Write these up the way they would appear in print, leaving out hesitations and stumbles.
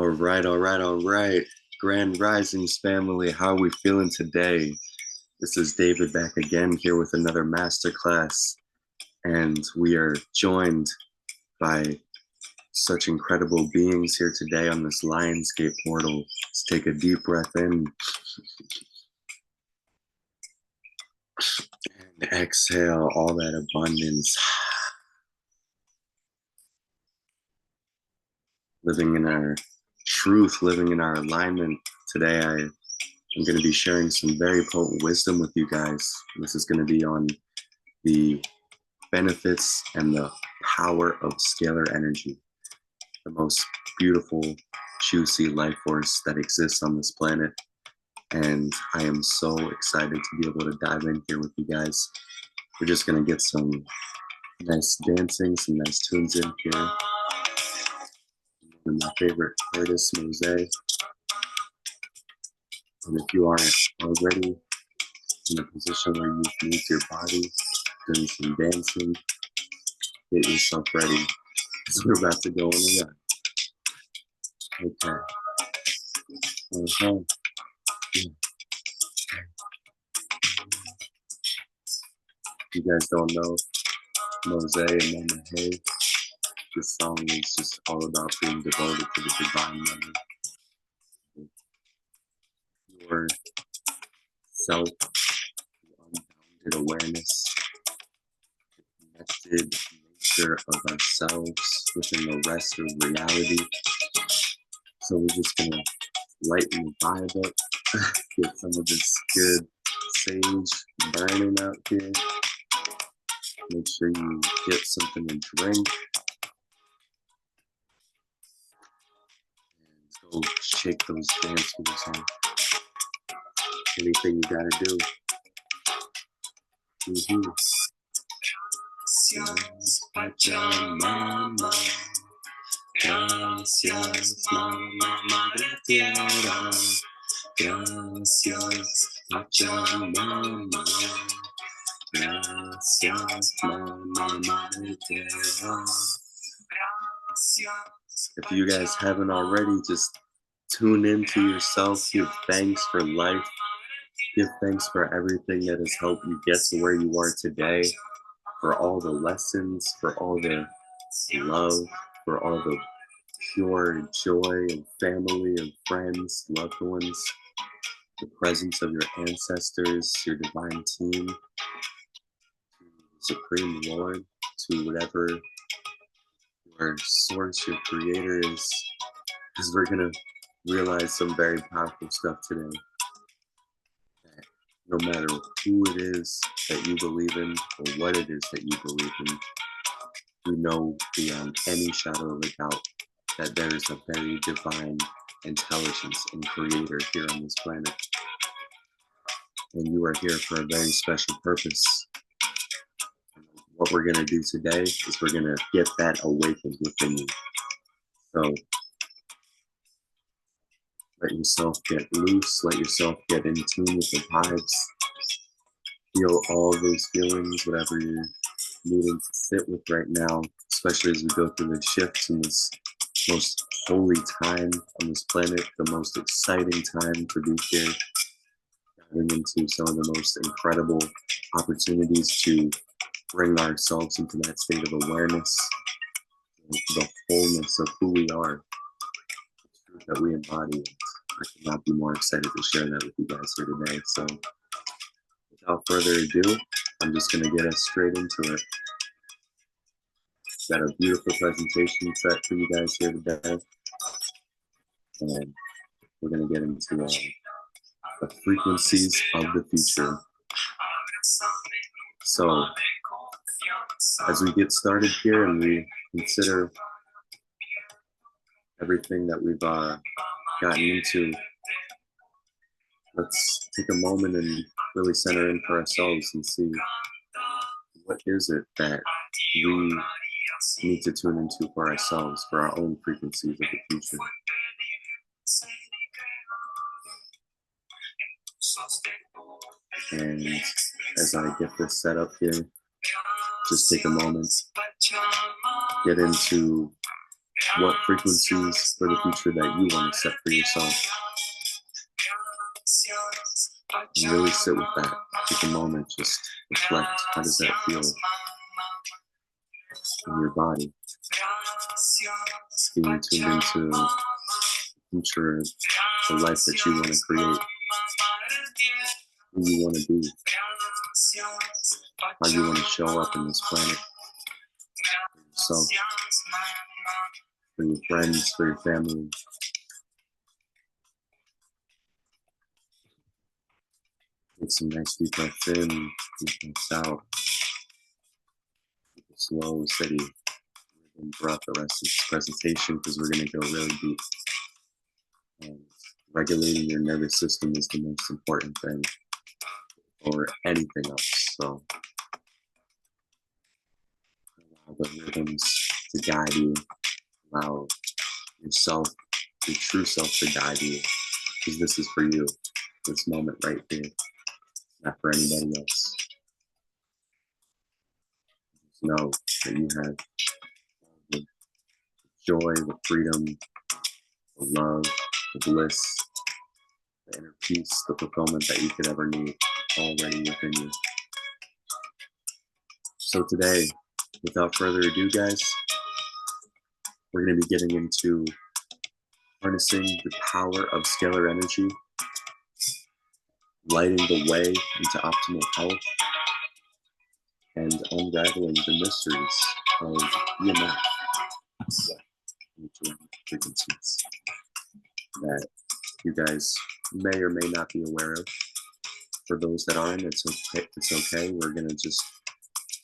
All right, all right, all right. Grand Risings family, how are we feeling today? This is David back again here with another masterclass, and we are joined by such incredible beings here today on this Lionsgate portal. Let's take a deep breath in and exhale all that abundance. Living in our truth, living in our alignment. Today I'm going to be sharing some very potent wisdom with you guys. This is going to be on the benefits and the power of scalar energy, the most beautiful, juicy life force that exists on this planet. And I am so excited to be able to dive in here with you guys. We're just going to get some nice dancing, some nice tunes in here. One of my favorite artists, Mose. And if you aren't already in a position where you've moved your body, doing some dancing, get yourself ready, because we're about to go on a run. Okay. Yeah. If you guys don't know Mose and Mama Hay, this song is just all about being devoted to the divine mother. Your self, unbounded awareness, the connected nature of ourselves within the rest of reality. So we're just gonna lighten the vibe up, get some of this good sage burning out here. Make sure you get something to drink. And go shake those dance moves on. Anything you gotta do. Gracias, Pachamama. Gracias, Mamá Madre Tierra. Gracias, Pachamama. Gracias, Mamá Madre Tierra. If you guys haven't already, just tune into yourself. Give thanks for life. Give thanks for everything that has helped you get to where you are today. For all the lessons, for all the love, for all the pure joy and family and friends, loved ones, the presence of your ancestors, your divine team, Supreme Lord, to whatever your source, your creator is, because we're going to realize some very powerful stuff today. That no matter who it is that you believe in or what it is that you believe in, we know beyond any shadow of a doubt that there is a very divine intelligence and creator here on this planet. And you are here for a very special purpose. What we're going to do today is we're going to get that awakened within you. So let yourself get loose, let yourself get in tune with the vibes. Feel all those feelings, whatever you're needing to sit with right now, especially as we go through the shifts in this most holy time on this planet, the most exciting time to be here, diving into some of the most incredible opportunities to bring ourselves into that state of awareness, the wholeness of who we are, the truth that we embody. I could not be more excited to share that with you guys here today. So without further ado, I'm just going to get us straight into it. Got a beautiful presentation set for you guys here today. And we're going to get into the frequencies of the future. So as we get started here and we consider everything that we've gotten into, let's take a moment and really center in for ourselves and see what is it that we need to tune into for ourselves, for our own frequencies of the future. And as I get this set up here, just take a moment, get into what frequencies for the future that you want to set for yourself. And really sit with that. Take a moment, just reflect. How does that feel in your body? Being tuned into the future, the life that you want to create, who you want to be, how you want to show up in this planet for yourself, for your friends, for your family. Take some nice deep breaths in, deep breaths out. Keep a slow, steady rhythm throughout the rest of this presentation because we're going to go really deep. And regulating your nervous system is the most important thing or anything else. So allow the rhythms to guide you, allow yourself, your true self to guide you, because this is for you, this moment right here, not for anybody else. Just know that you have the joy, the freedom, the love, the bliss, the inner peace, the fulfillment that you could ever need already within you. So today, without further ado, guys, we're going to be getting into harnessing the power of scalar energy, lighting the way into optimal health, and unraveling the mysteries of EMF, frequencies that you guys may or may not be aware of. For those that aren't, it's okay. It's okay. We're going to just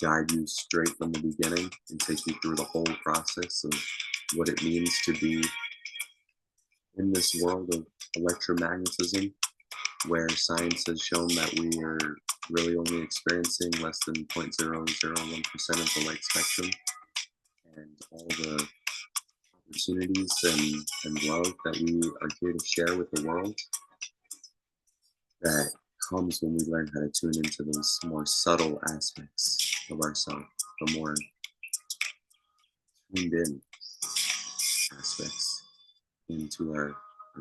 guide you straight from the beginning and take you through the whole process of what it means to be in this world of electromagnetism, where science has shown that we are really only experiencing less than 0.001% of the light spectrum, and all the opportunities and love that we are here to share with the world that comes when we learn how to tune into those more subtle aspects of ourselves, the more tuned in aspects into our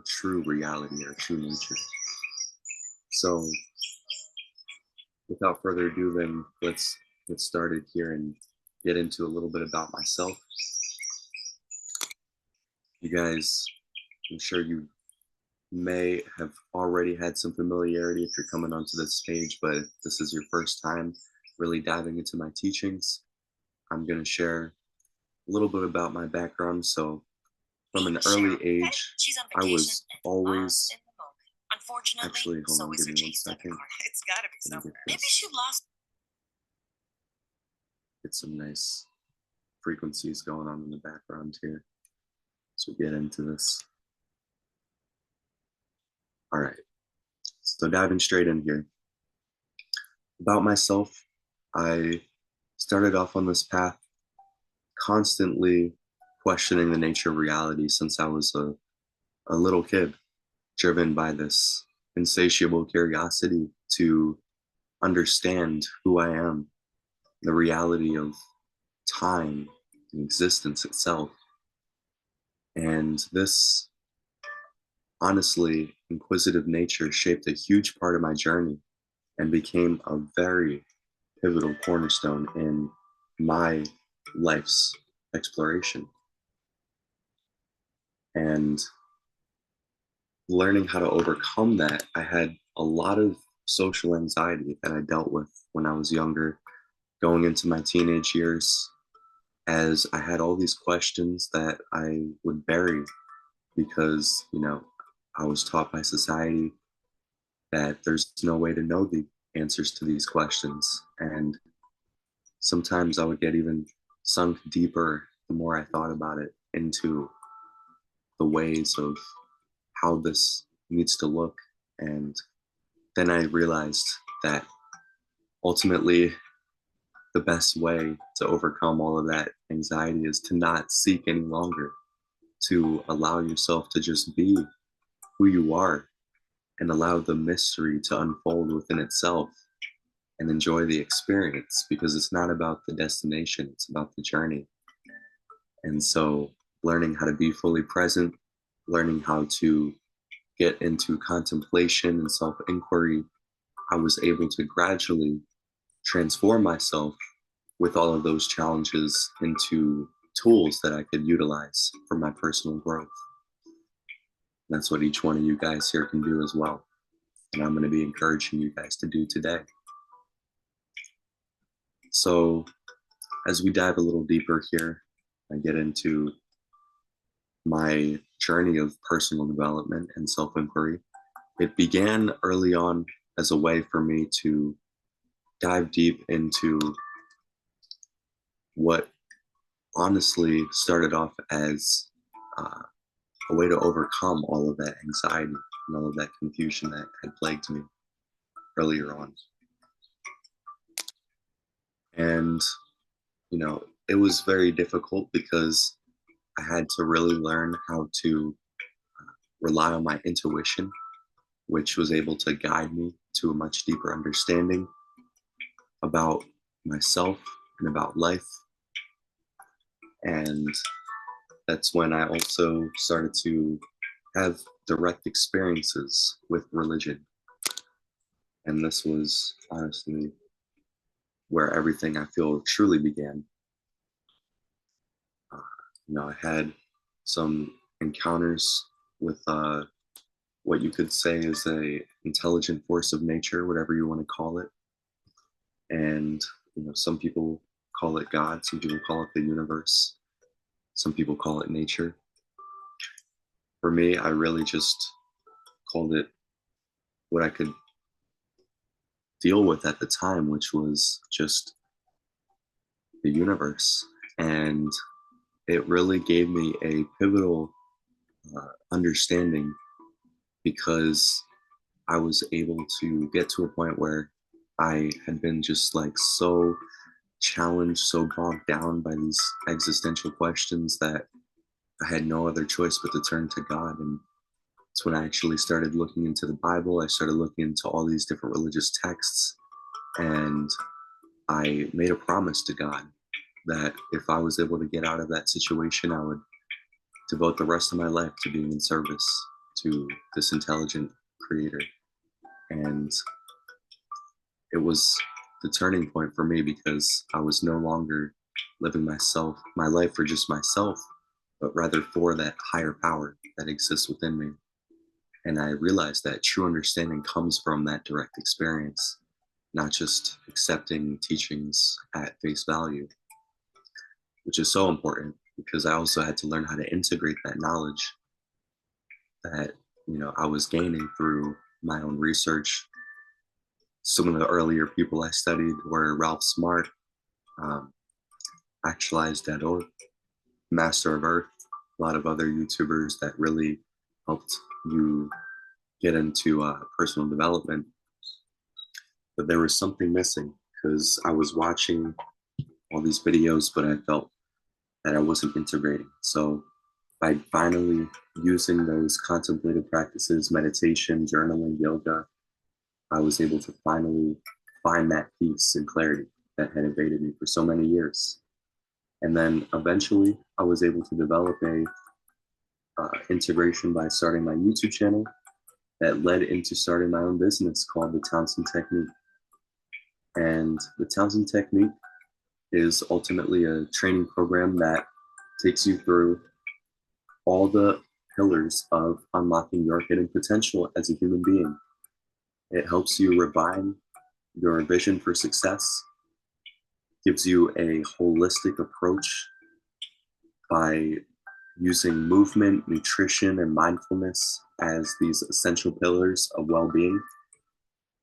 true reality, our true nature. So without further ado, then let's get started here and get into a little bit about myself. You guys, I'm sure you may have already had some familiarity if you're coming onto this page, but if this is your first time really diving into my teachings, I'm going to share a little bit about my background. So from an early age, I was always, actually, hold on, give me 1 second. It's gotta be somewhere. Maybe she lost. Get some nice frequencies going on in the background here as we get into this. All right, so diving straight in here. About myself, I started off on this path constantly questioning the nature of reality since I was a little kid, driven by this insatiable curiosity to understand who I am, the reality of time and existence itself. And this, honestly, inquisitive nature shaped a huge part of my journey and became a very pivotal cornerstone in my life's exploration. And learning how to overcome that, I had a lot of social anxiety that I dealt with when I was younger, going into my teenage years, as I had all these questions that I would bury because, I was taught by society that there's no way to know the answers to these questions. And sometimes I would get even sunk deeper the more I thought about it into the ways of how this needs to look. And then I realized that ultimately the best way to overcome all of that anxiety is to not seek any longer, to allow yourself to just be who you are and allow the mystery to unfold within itself and enjoy the experience, because it's not about the destination, it's about the journey. And so learning how to be fully present, learning how to get into contemplation and self inquiry, I was able to gradually transform myself with all of those challenges into tools that I could utilize for my personal growth. That's what each one of you guys here can do as well. And I'm going to be encouraging you guys to do today. So, as we dive a little deeper here, I get into my journey of personal development and self inquiry. It began early on as a way for me to dive deep into what honestly started off as a way to overcome all of that anxiety and all of that confusion that had plagued me earlier on. And, it was very difficult because I had to really learn how to rely on my intuition, which was able to guide me to a much deeper understanding about myself and about life. And that's when I also started to have direct experiences with religion. And this was honestly where everything I feel truly began. I had some encounters with what you could say is a intelligent force of nature, whatever you want to call it. And some people call it God, some people call it the universe, some people call it nature. For me, I really just called it what I could deal with at the time, which was just the universe. And it really gave me a pivotal understanding because I was able to get to a point where I had been just like so challenged, so bogged down by these existential questions that I had no other choice but to turn to God. And it's when I actually started looking into the Bible. I started looking into all these different religious texts. And I made a promise to God that if I was able to get out of that situation, I would devote the rest of my life to being in service to this intelligent creator. And it was the turning point for me because I was no longer living my life for just myself, but rather for that higher power that exists within me. And I realized that true understanding comes from that direct experience, not just accepting teachings at face value, which is so important because I also had to learn how to integrate that knowledge that I was gaining through my own research. Some of the earlier people I studied were Ralph Smart, Actualize.org, Master of Earth, a lot of other YouTubers that really helped you get into personal development. But there was something missing because I was watching all these videos, but I felt that I wasn't integrating. So by finally using those contemplative practices, meditation, journaling, yoga, I was able to finally find that peace and clarity that had evaded me for so many years. And then eventually I was able to develop a integration by starting my YouTube channel that led into starting my own business called the Townsend Technique. And the Townsend Technique is ultimately a training program that takes you through all the pillars of unlocking your hidden potential as a human being. It helps you refine your vision for success, gives you a holistic approach by using movement, nutrition, and mindfulness as these essential pillars of well-being,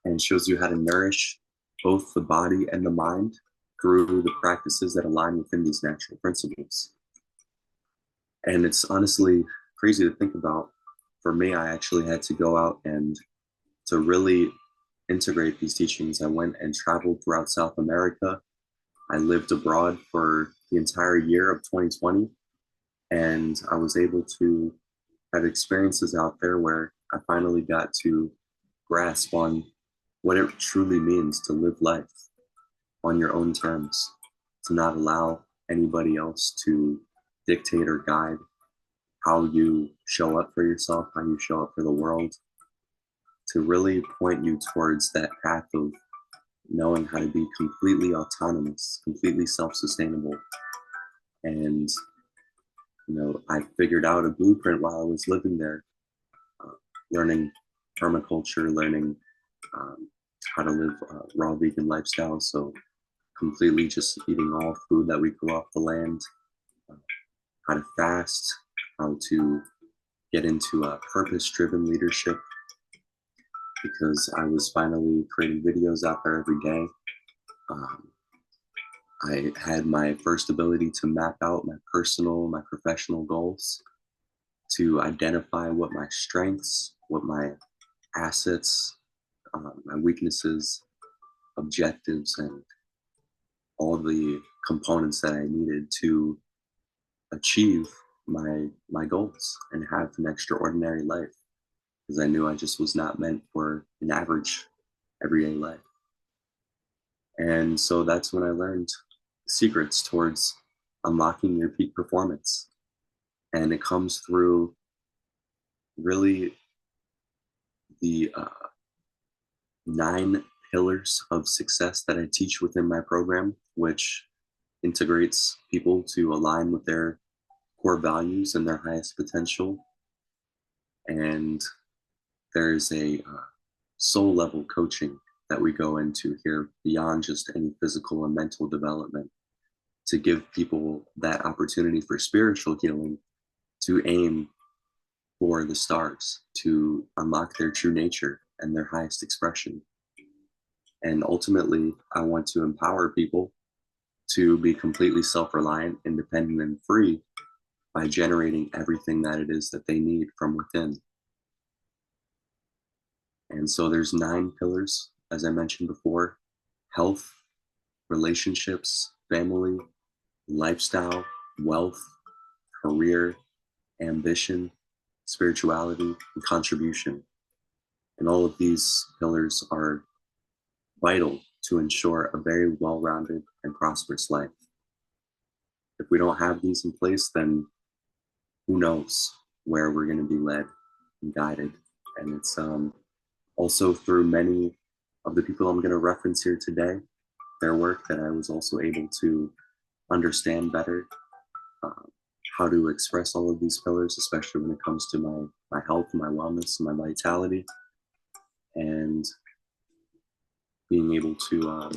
and shows you how to nourish both the body and the mind through the practices that align within these natural principles. And it's honestly crazy to think about. For me, I actually had to go out and to really integrate these teachings. I went and traveled throughout South America. I lived abroad for the entire year of 2020, and I was able to have experiences out there where I finally got to grasp on what it truly means to live life on your own terms, to not allow anybody else to dictate or guide how you show up for yourself, how you show up for the world, to really point you towards that path of knowing how to be completely autonomous, completely self-sustainable. And I figured out a blueprint while I was living there, uh, learning permaculture, learning um, how to live a raw vegan lifestyle. So completely just eating all food that we grow off the land, uh, how to fast, how to get into a purpose-driven leadership, because I was finally creating videos out there every day. Um, I had my first ability to map out my personal, my professional goals, to identify what my strengths, what my assets, my weaknesses, objectives, and all the components that I needed to achieve my goals and have an extraordinary life, because I knew I just was not meant for an average everyday life. And so that's when I learned secrets towards unlocking your peak performance. And it comes through really the 9 pillars of success that I teach within my program, which integrates people to align with their core values and their highest potential. And there's a soul level coaching that we go into here beyond just any physical and mental development, to give people that opportunity for spiritual healing, to aim for the stars, to unlock their true nature and their highest expression. And ultimately, I want to empower people to be completely self reliant, independent, and free by generating everything that it is that they need from within. And so there's 9 pillars, as I mentioned before: health, relationships, family, lifestyle, wealth, career, ambition, spirituality, and contribution. And all of these pillars are vital to ensure a very well rounded and prosperous life. If we don't have these in place, then who knows where we're going to be led and guided. And it's also through many of the people I'm going to reference here today, their work, that I was also able to understand better uh, how to express all of these pillars, especially when it comes to my health, my wellness, and my vitality, and being able to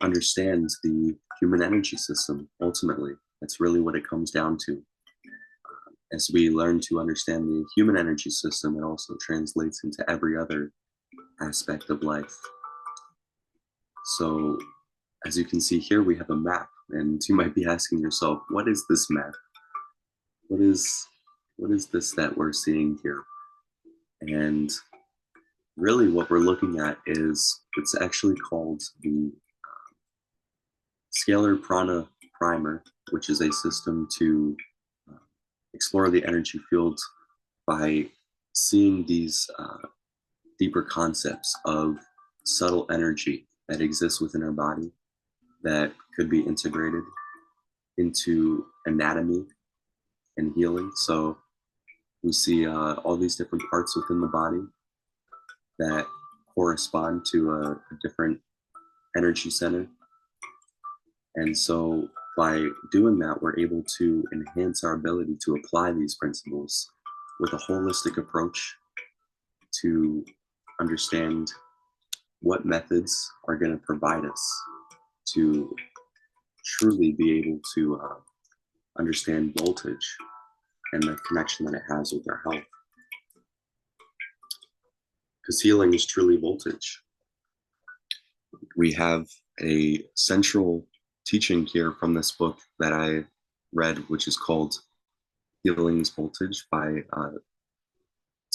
understand the human energy system. Ultimately, that's really what it comes down to. As we learn to understand the human energy system, it also translates into every other aspect of life. So, as you can see here, we have a map, and you might be asking yourself, what is this map? What is this that we're seeing here? And really what we're looking at is, it's actually called the Scalar Prana Primer, which is a system to uh, explore the energy field by seeing these deeper concepts of subtle energy that exists within our body, that could be integrated into anatomy and healing. So we see all these different parts within the body that correspond to a different energy center. And so by doing that, we're able to enhance our ability to apply these principles with a holistic approach, to understand what methods are going to provide us to truly be able to understand voltage and the connection that it has with our health. Because healing is truly voltage. We have a central teaching here from this book that I read, which is called Healing's Voltage by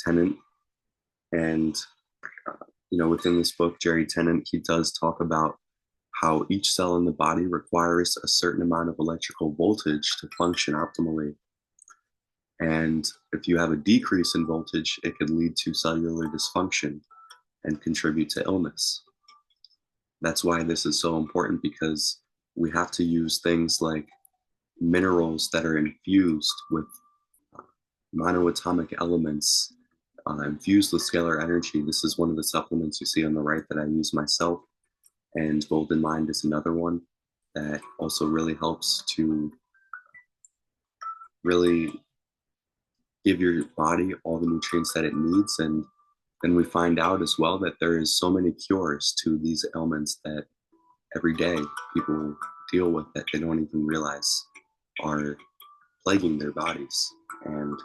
Tennant. And, within this book, Jerry Tennant, he does talk about how each cell in the body requires a certain amount of electrical voltage to function optimally. And if you have a decrease in voltage, it could lead to cellular dysfunction and contribute to illness. That's why this is so important, because we have to use things like minerals that are infused with uh, monoatomic elements, infused with scalar energy. This is one of the supplements you see on the right that I use myself, and Golden Mind is another one that also really helps to really give your body all the nutrients that it needs. And then we find out as well that there is so many cures to these ailments that every day people deal with that they don't even realize are plaguing their bodies. And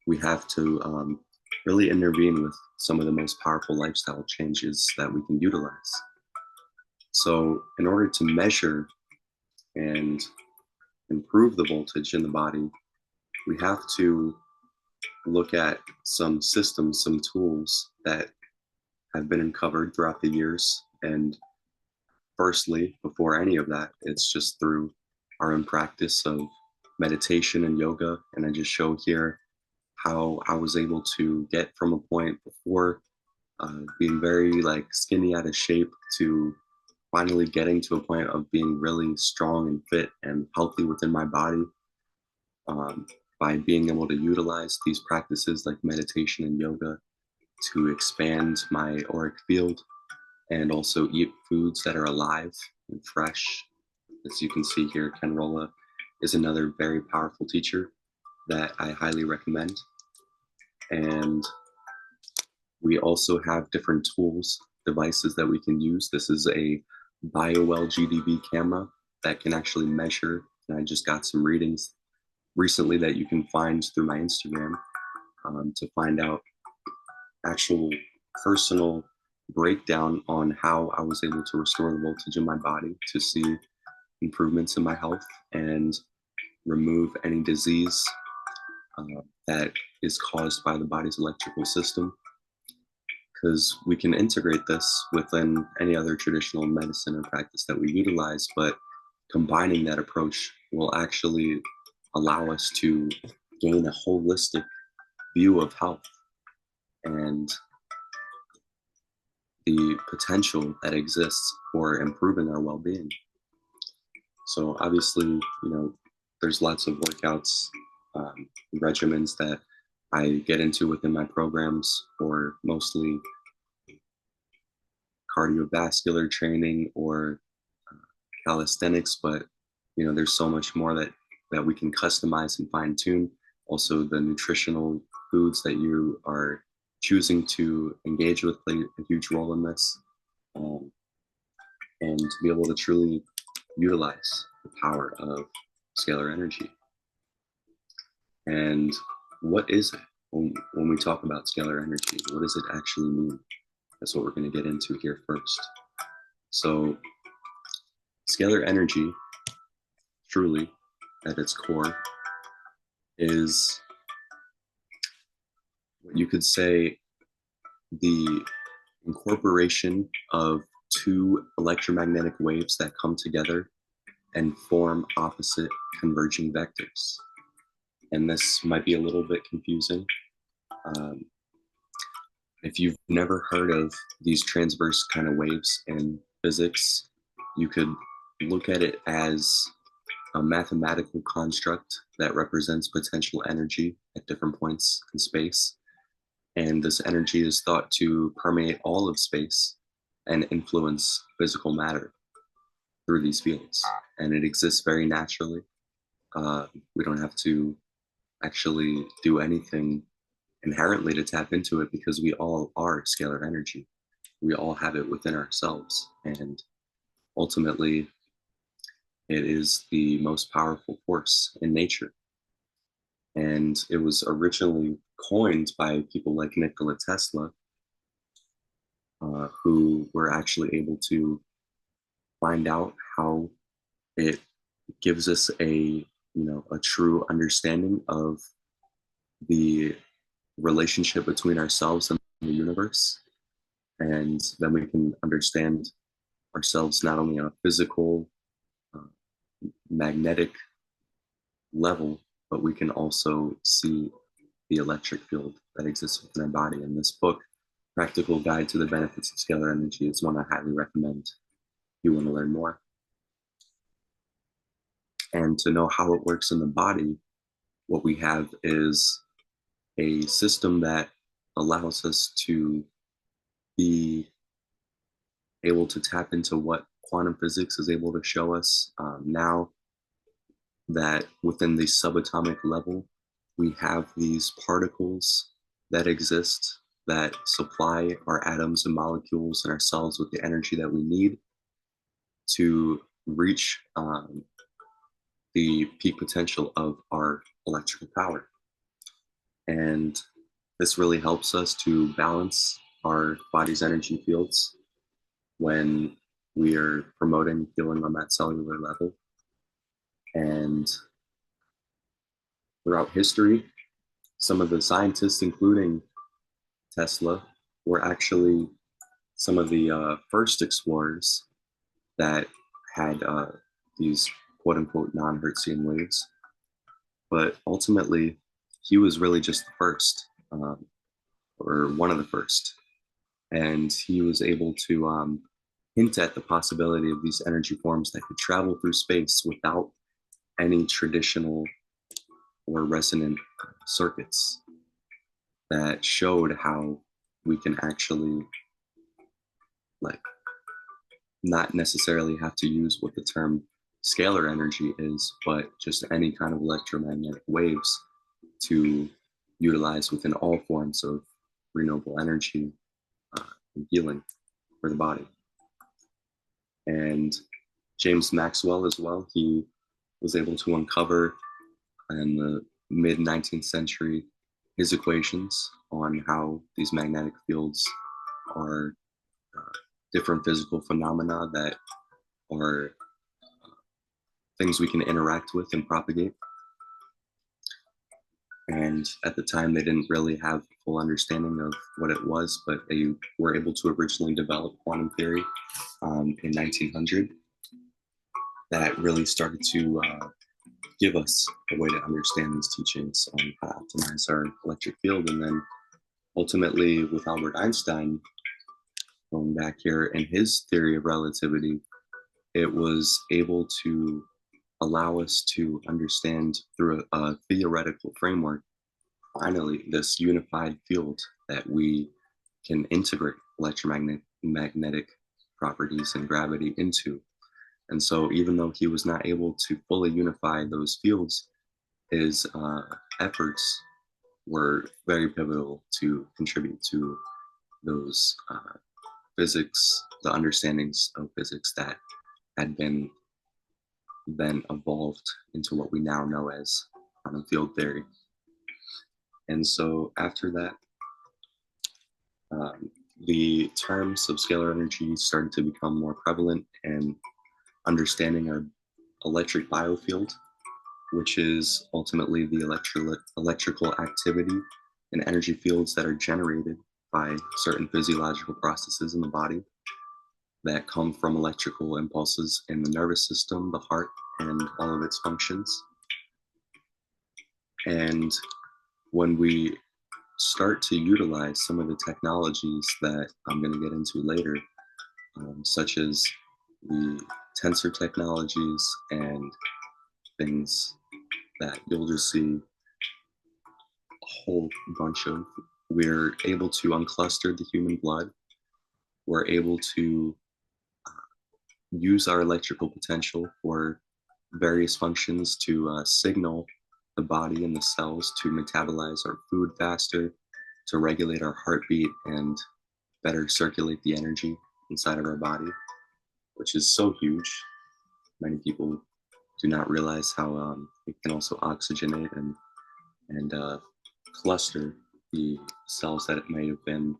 we have to really intervene with some of the most powerful lifestyle changes that we can utilize. So, in order to measure and improve the voltage in the body, we have to look at some systems, some tools that have been uncovered throughout the years. And firstly, before any of that, it's just through our own practice of meditation and yoga. And I just show here how I was able to get from a point before being very like skinny out of shape to finally getting to a point of being really strong and fit and healthy within my body, um, by being able to utilize these practices like meditation and yoga to expand my auric field and also eat foods that are alive and fresh. As you can see here, Ken Rolla is another very powerful teacher that I highly recommend. And we also have different tools, devices that we can use. This is a BioWell GDB camera that can actually measure, and I just got some readings recently that you can find through my Instagram, to find out actual personal breakdown on how I was able to restore the voltage in my body to see improvements in my health and remove any disease that is caused by the body's electrical system. Because we can integrate this within any other traditional medicine or practice that we utilize, but combining that approach will actually allow us to gain a holistic view of health and the potential that exists for improving our well-being. So obviously, there's lots of workouts, regimens that I get into within my programs, or mostly cardiovascular training or calisthenics. But there's so much more that we can customize and fine tune. Also, the nutritional foods that you are choosing to engage with play a huge role in this, and to be able to truly utilize the power of scalar energy. And what is it when we talk about scalar energy? What does it actually mean? That's what we're going to get into here first. So, scalar energy, truly, at its core, is what you could say the incorporation of two electromagnetic waves that come together and form opposite converging vectors. And this might be a little bit confusing. If you've never heard of these transverse kind of waves in physics, you could look at it as a mathematical construct that represents potential energy at different points in space. And this energy is thought to permeate all of space and influence physical matter through these fields. And it exists very naturally. We don't have to actually do anything inherently to tap into it, because we all are scalar energy. We all have it within ourselves. And ultimately, it is the most powerful force in nature. And it was originally coined by people like Nikola Tesla, who were actually able to find out how it gives us a true understanding of the relationship between ourselves and the universe. And then we can understand ourselves not only on a physical, magnetic level, but we can also see the electric field that exists within our body. And this book, Practical Guide to the Benefits of Scalar Energy, is one I highly recommend if you want to learn more. And to know how it works in the body, what we have is a system that allows us to be able to tap into what quantum physics is able to show us now, that within the subatomic level, we have these particles that exist that supply our atoms and molecules and our cells with the energy that we need to reach the peak potential of our electrical power. And this really helps us to balance our body's energy fields when we are promoting healing on that cellular level. And throughout history, some of the scientists, including Tesla, were actually some of the first explorers that had these quote unquote non-Hertzian waves. But ultimately, he was really just the first, or one of the first. And he was able to hint at the possibility of these energy forms that could travel through space without any traditional or resonant circuits, that showed how we can actually, like, not necessarily have to use what the term scalar energy is, but just any kind of electromagnetic waves to utilize within all forms of renewable energy and healing for the body. And James Maxwell as well, he was able to uncover in the mid 19th century his equations on how these magnetic fields are different physical phenomena that are things we can interact with and propagate. And at the time, they didn't really have a full understanding of what it was, but they were able to originally develop quantum theory in 1900. That really started to give us a way to understand these teachings on how to optimize our electric field. And then ultimately, with Albert Einstein, going back here in his theory of relativity, it was able to allow us to understand through a theoretical framework, finally, this unified field that we can integrate electromagnetic properties and gravity into. And so even though he was not able to fully unify those fields, his efforts were very pivotal to contribute to those physics, the understandings of physics that had been then evolved into what we now know as quantum field theory. And so after that, the terms of scalar energy started to become more prevalent, and understanding our electric biofield, which is ultimately the electrical activity and energy fields that are generated by certain physiological processes in the body that come from electrical impulses in the nervous system, the heart, and all of its functions. And when we start to utilize some of the technologies that I'm going to get into later, such as the tensor technologies and things that you'll just see a whole bunch of, we're able to uncluster the human blood. We're able to use our electrical potential for various functions to signal the body and the cells to metabolize our food faster, to regulate our heartbeat and better circulate the energy inside of our body, which is so huge. Many people do not realize how it can also oxygenate and cluster the cells that it may have been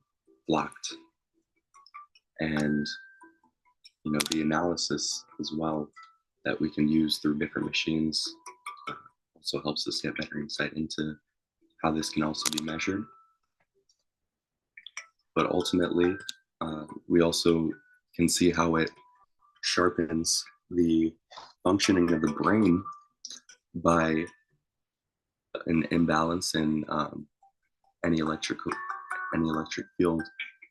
blocked. And the analysis as well that we can use through different machines also helps us get better insight into how this can also be measured. But ultimately, we also can see how it sharpens the functioning of the brain by an imbalance in any electric field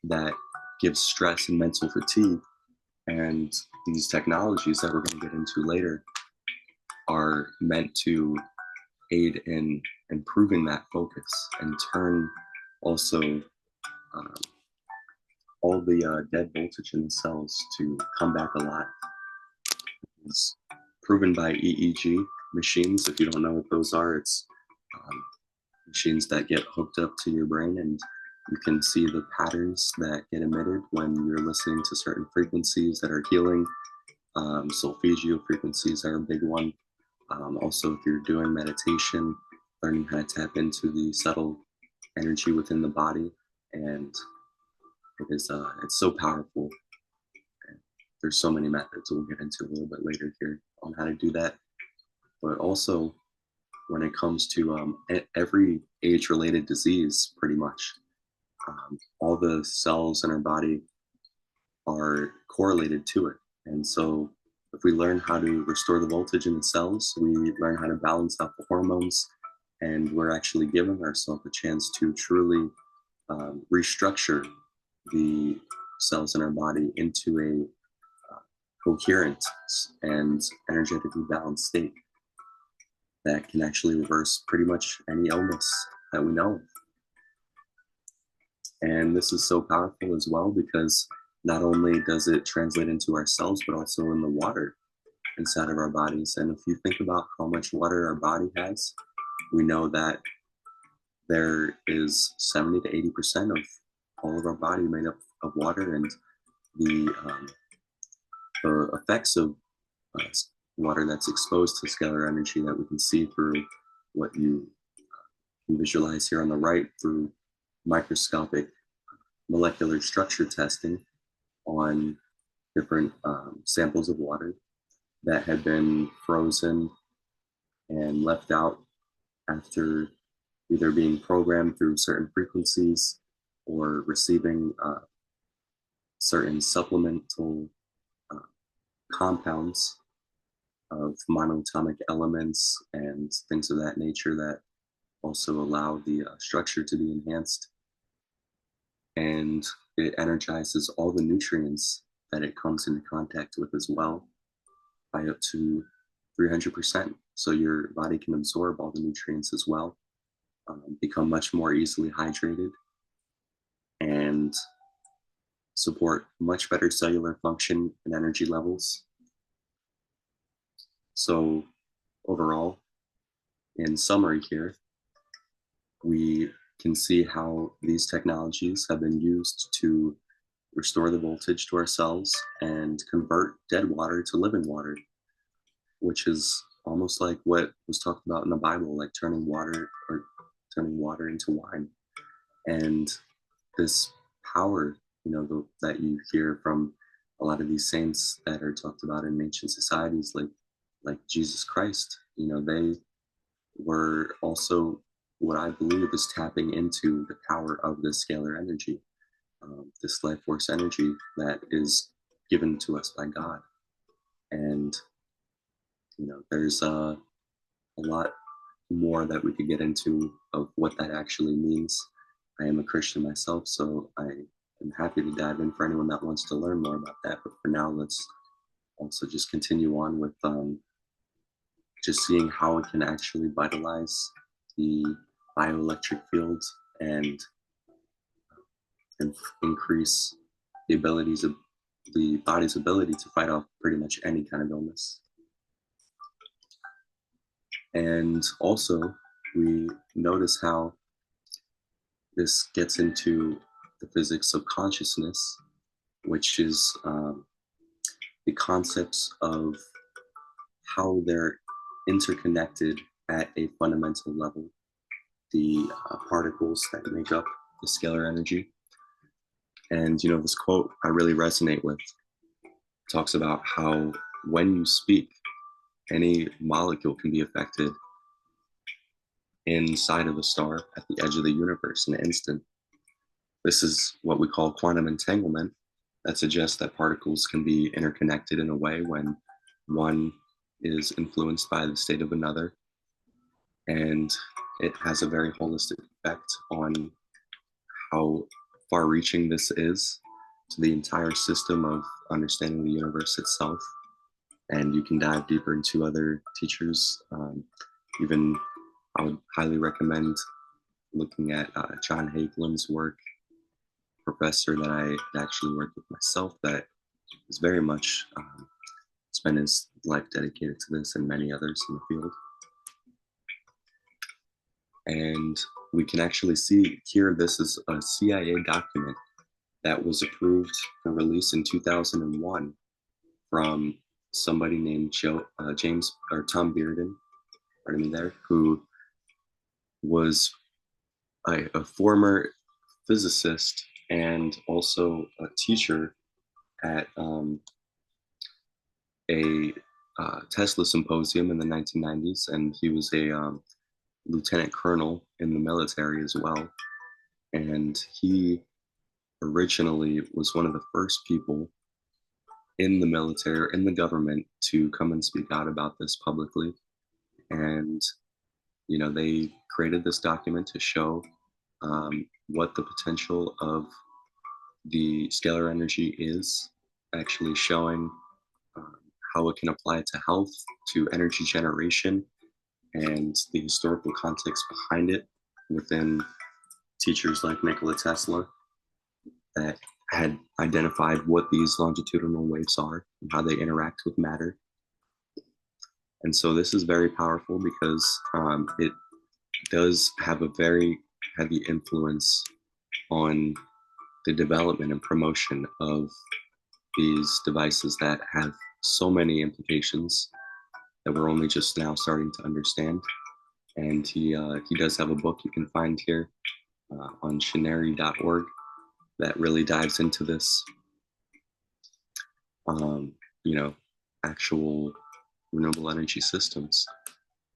that gives stress and mental fatigue. And these technologies that we're going to get into later are meant to aid in improving that focus and turn also um, all the dead voltage in the cells to come back alive. It's proven by EEG machines. If you don't know what those are, it's um, machines that get hooked up to your brain, and you can see the patterns that get emitted when you're listening to certain frequencies that are healing. Solfeggio frequencies are a big one. Also, if you're doing meditation, learning how to tap into the subtle energy within the body, and it's so powerful. And there's so many methods we'll get into a little bit later here on how to do that. But also, when it comes to every age-related disease, pretty much all the cells in our body are correlated to it. And so if we learn how to restore the voltage in the cells, we learn how to balance out the hormones, and we're actually giving ourselves a chance to truly restructure the cells in our body into a coherent and energetically balanced state that can actually reverse pretty much any illness that we know of. And this is so powerful as well because not only does it translate into our cells, but also in the water inside of our bodies. And if you think about how much water our body has, we know that there is 70 to 80% of all of our body made up of water, and the effects of uh, water that's exposed to scalar energy that we can see through what you can visualize here on the right through microscopic molecular structure testing on different samples of water that had been frozen and left out after either being programmed through certain frequencies or receiving certain supplemental uh, compounds of monatomic elements and things of that nature that also allow the structure to be enhanced. And it energizes all the nutrients that it comes into contact with as well by up to 300%. So your body can absorb all the nutrients as well, become much more easily hydrated, and support much better cellular function and energy levels. So overall, in summary here, we can see how these technologies have been used to restore the voltage to our cells and convert dead water to living water, which is almost like what was talked about in the Bible, like turning water into wine. And this power, that you hear from a lot of these saints that are talked about in ancient societies, like Jesus Christ, they were also what I believe is tapping into the power of this scalar energy, this life force energy that is given to us by God. And there's a lot more that we could get into of what that actually means. I am a Christian myself, so I am happy to dive in for anyone that wants to learn more about that. But for now, let's also just continue on with just seeing how it can actually vitalize the bioelectric fields and increase the body's ability to fight off pretty much any kind of illness. And also, we notice how this gets into the physics of consciousness, which is the concepts of how they're interconnected at a fundamental level, the particles that make up the scalar energy. And this quote I really resonate with talks about how when you speak, any molecule can be affected inside of a star at the edge of the universe in an instant. This is what we call quantum entanglement. That suggests that particles can be interconnected in a way when one is influenced by the state of another. And it has a very holistic effect on how far reaching this is to the entire system of understanding the universe itself. and you can dive deeper into other teachers. Even I would highly recommend looking at John Hagelin's work, professor that I actually worked with myself, that is very much spent his life dedicated to this, and many others in the field. And we can actually see here, this is a CIA document that was approved for release in 2001 from somebody named James or Tom Bearden, pardon me there, who was a former physicist and also a teacher at a Tesla symposium in the 1990s, and he was a lieutenant colonel in the military as well. And he originally was one of the first people in the military or in the government to come and speak out about this publicly. And you know, they created this document to show what the potential of the scalar energy is, actually showing um, how it can apply to health, to energy generation, and the historical context behind it within teachers like Nikola Tesla that had identified what these longitudinal waves are and how they interact with matter. And so this is very powerful because it does have a very heavy influence on the development and promotion of these devices that have so many implications that we're only just now starting to understand. And he does have a book you can find here on shineri.org that really dives into this, you know, actual renewable energy systems.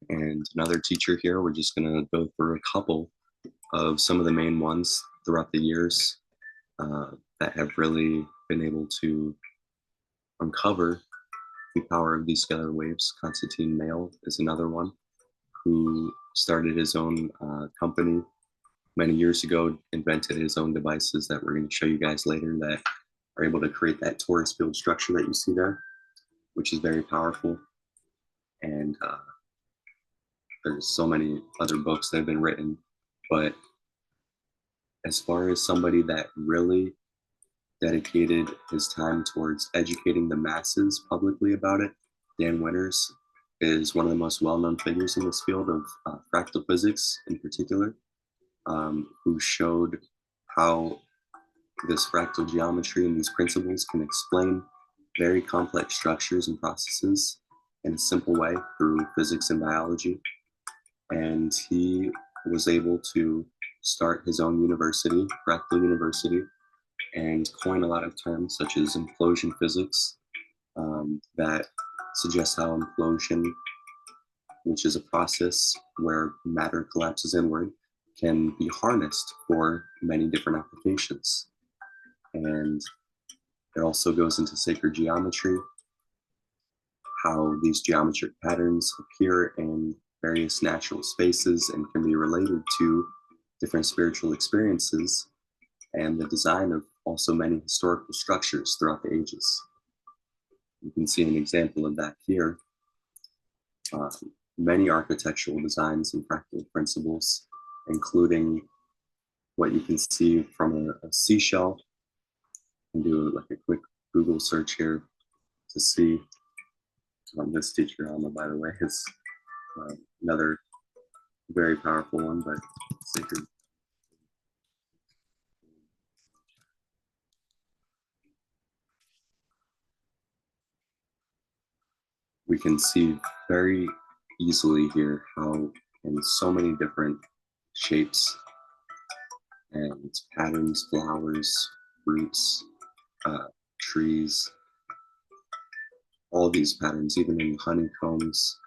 And another teacher here, we're just going to go through a couple of some of the main ones throughout the years that have really been able to uncover the power of these scalar waves. Konstantin Mail is another one who started his own company many years ago, invented his own devices that we're going to show you guys later that are able to create that torus field structure that you see there, which is very powerful. And there's so many other books that have been written, but as far as somebody that really dedicated his time towards educating the masses publicly about it, Dan Winters is one of the most well-known figures in this field of fractal physics in particular, who showed how this fractal geometry and these principles can explain very complex structures and processes in a simple way through physics and biology. And he was able to start his own university, Fractal University, and coin a lot of terms such as implosion physics that suggests how implosion, which is a process where matter collapses inward, can be harnessed for many different applications. And it also goes into sacred geometry, how these geometric patterns appear in various natural spaces and can be related to different spiritual experiences, and the design of also many historical structures throughout the ages. You can see an example of that here. Many architectural designs and practical principles, including what you can see from a seashell. You can do like a quick Google search here to see. This teacher, by the way, is another very powerful one, but sacred. We can see very easily here how in so many different shapes and patterns, flowers, fruits, trees, all these patterns, even in honeycombs,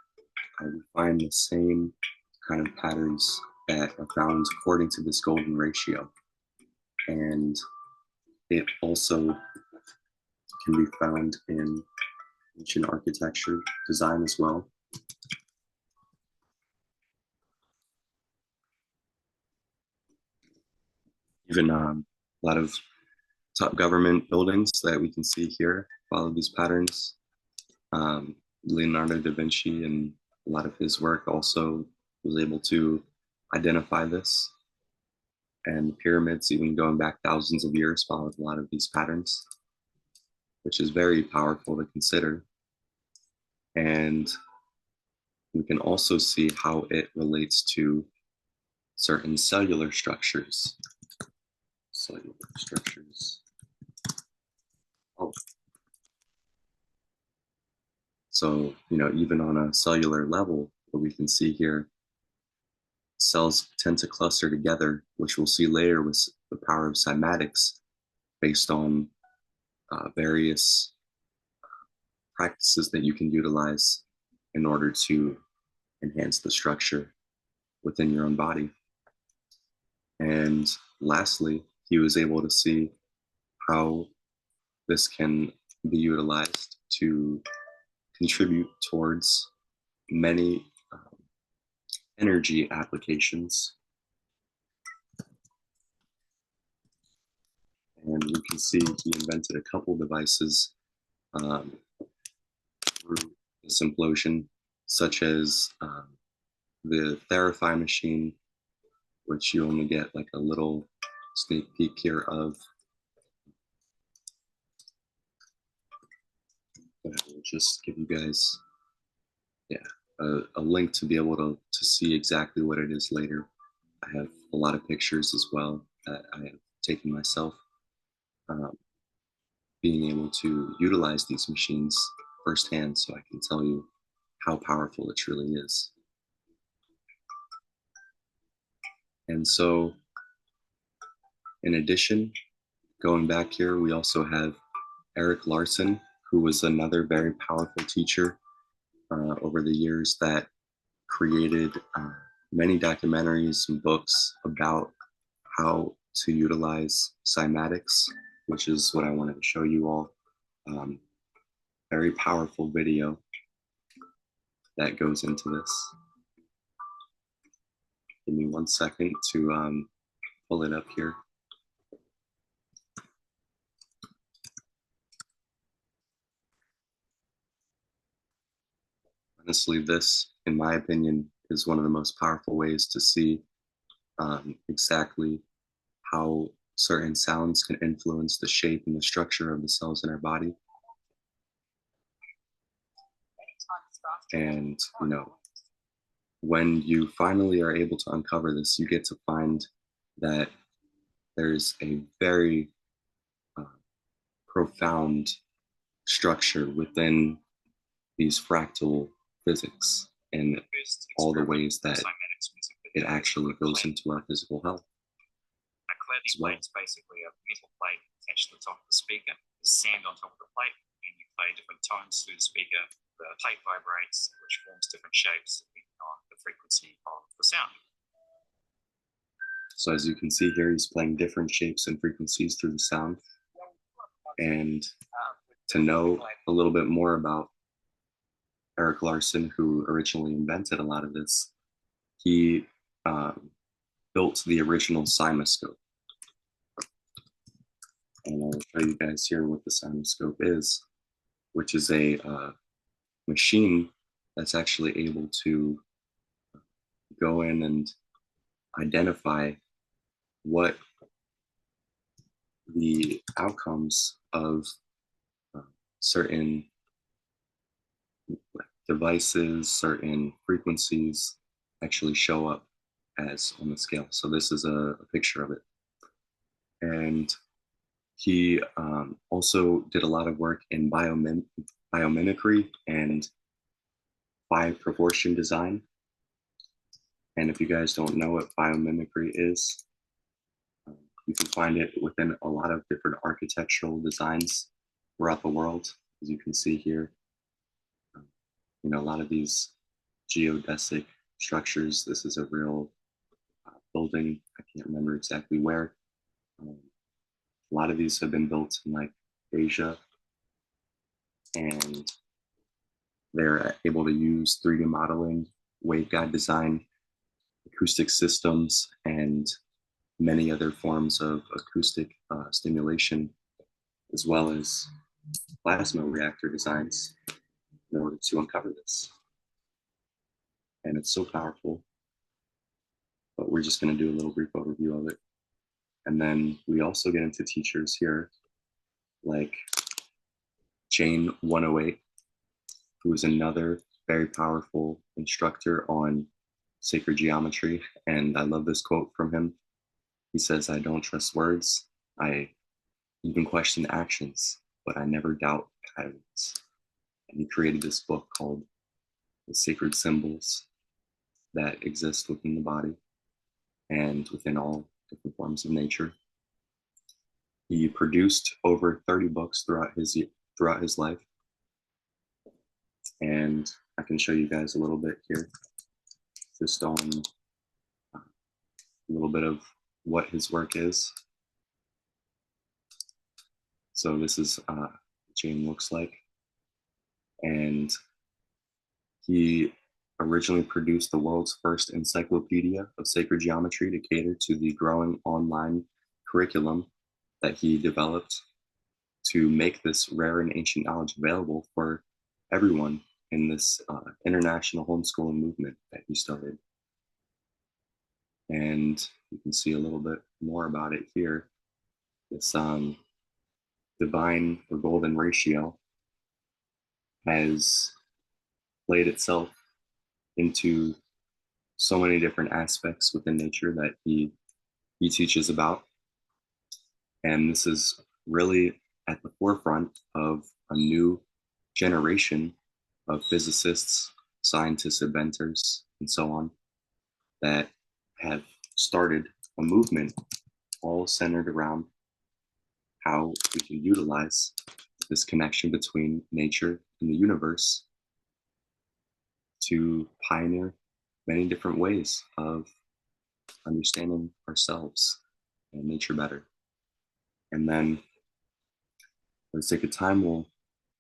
we find the same kind of patterns that are found according to this golden ratio. And it also can be found in ancient architecture design as well. Even a lot of top government buildings that we can see here follow these patterns. Leonardo da Vinci and a lot of his work also was able to identify this. And the pyramids, even going back thousands of years, followed a lot of these patterns, which is very powerful to consider. And we can also see how it relates to certain cellular structures. Cellular structures. Oh. So, even on a cellular level, what we can see here, cells tend to cluster together, which we'll see later with the power of cymatics based on various practices that you can utilize in order to enhance the structure within your own body. And lastly, he was able to see how this can be utilized to contribute towards many energy applications. And we can see he invented a couple devices through this implosion, such as the Therify machine, which you only get like a little sneak peek here of. But I will just give you guys, a link to be able to see exactly what it is later. I have a lot of pictures as well that I have taken myself, being able to utilize these machines firsthand, so I can tell you how powerful it truly is. And so, in addition, going back here, we also have Eric Larson, who was another very powerful teacher over the years that created many documentaries and books about how to utilize cymatics, which is what I wanted to show you all. Very powerful video that goes into this. Give me 1 second to pull it up here. Honestly, this, in my opinion, is one of the most powerful ways to see exactly how certain sounds can influence the shape and the structure of the cells in our body. And, when you finally are able to uncover this, you get to find that there's a very profound structure within these fractal physics and all the ways that it actually goes into our physical health. A cladding plate is basically a metal plate attached to the top of the speaker. There's sand on top of the plate, and you play different tones through the speaker. The plate vibrates, which forms different shapes depending on the frequency of the sound. So as you can see here, he's playing different shapes and frequencies through the sound. And to know a little bit more about Eric Larson, who originally invented a lot of this, he built the original cymoscope. And I'll show you guys here what the cymoscope is, which is a machine that's actually able to go in and identify what the outcomes of certain devices, certain frequencies actually show up as on the scale. So this is a picture of it. And he also did a lot of work in biomimicry and bioproportion design. And if you guys don't know what biomimicry is, you can find it within a lot of different architectural designs throughout the world, as you can see here. A lot of these geodesic structures, this is a real building. I can't remember exactly where. A lot of these have been built in like Asia, and they're able to use 3D modeling, waveguide design, acoustic systems, and many other forms of acoustic stimulation, as well as plasma reactor designs, in order to uncover this. And it's so powerful, but we're just going to do a little brief overview of it. And then we also get into teachers here like Jane 108, who is another very powerful instructor on sacred geometry. And I love this quote from him. He says, "I don't trust words. I even question actions, but I never doubt patterns." And he created this book called The Sacred Symbols that exist within the body and within all different forms of nature. He produced over 30 books throughout his life. And I can show you guys a little bit here, just on a little bit of what his work is. So this is what Jane looks like. And he originally produced the world's first encyclopedia of sacred geometry to cater to the growing online curriculum that he developed to make this rare and ancient knowledge available for everyone in this international homeschooling movement that he started. And you can see a little bit more about it here. This divine or golden ratio has played itself into so many different aspects within nature that he teaches about. And this is really at the forefront of a new generation of physicists, scientists, inventors, and so on that have started a movement all centered around how we can utilize this connection between nature and the universe to pioneer many different ways of understanding ourselves and nature better. And then, for the sake of time, we'll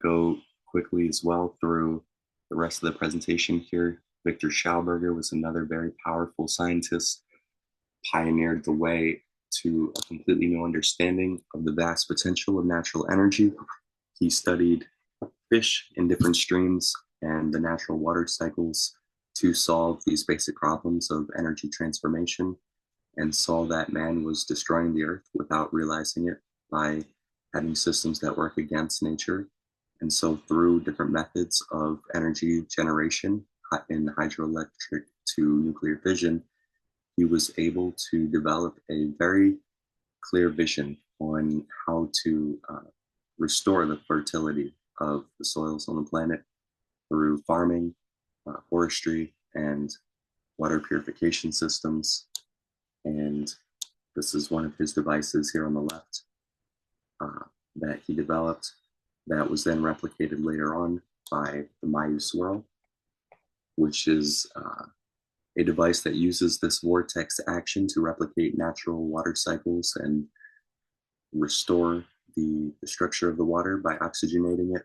go quickly as well through the rest of the presentation here. Victor Schauberger was another very powerful scientist, pioneered the way to a completely new understanding of the vast potential of natural energy. He studied fish in different streams and the natural water cycles to solve these basic problems of energy transformation, and saw that man was destroying the earth without realizing it by having systems that work against nature. And so through different methods of energy generation in hydroelectric to nuclear fission, he was able to develop a very clear vision on how to restore the fertility of the soils on the planet through farming, forestry, and water purification systems. And this is one of his devices here on the left that he developed that was then replicated later on by the Mayu swirl, which is a device that uses this vortex action to replicate natural water cycles and restore the structure of the water by oxygenating it.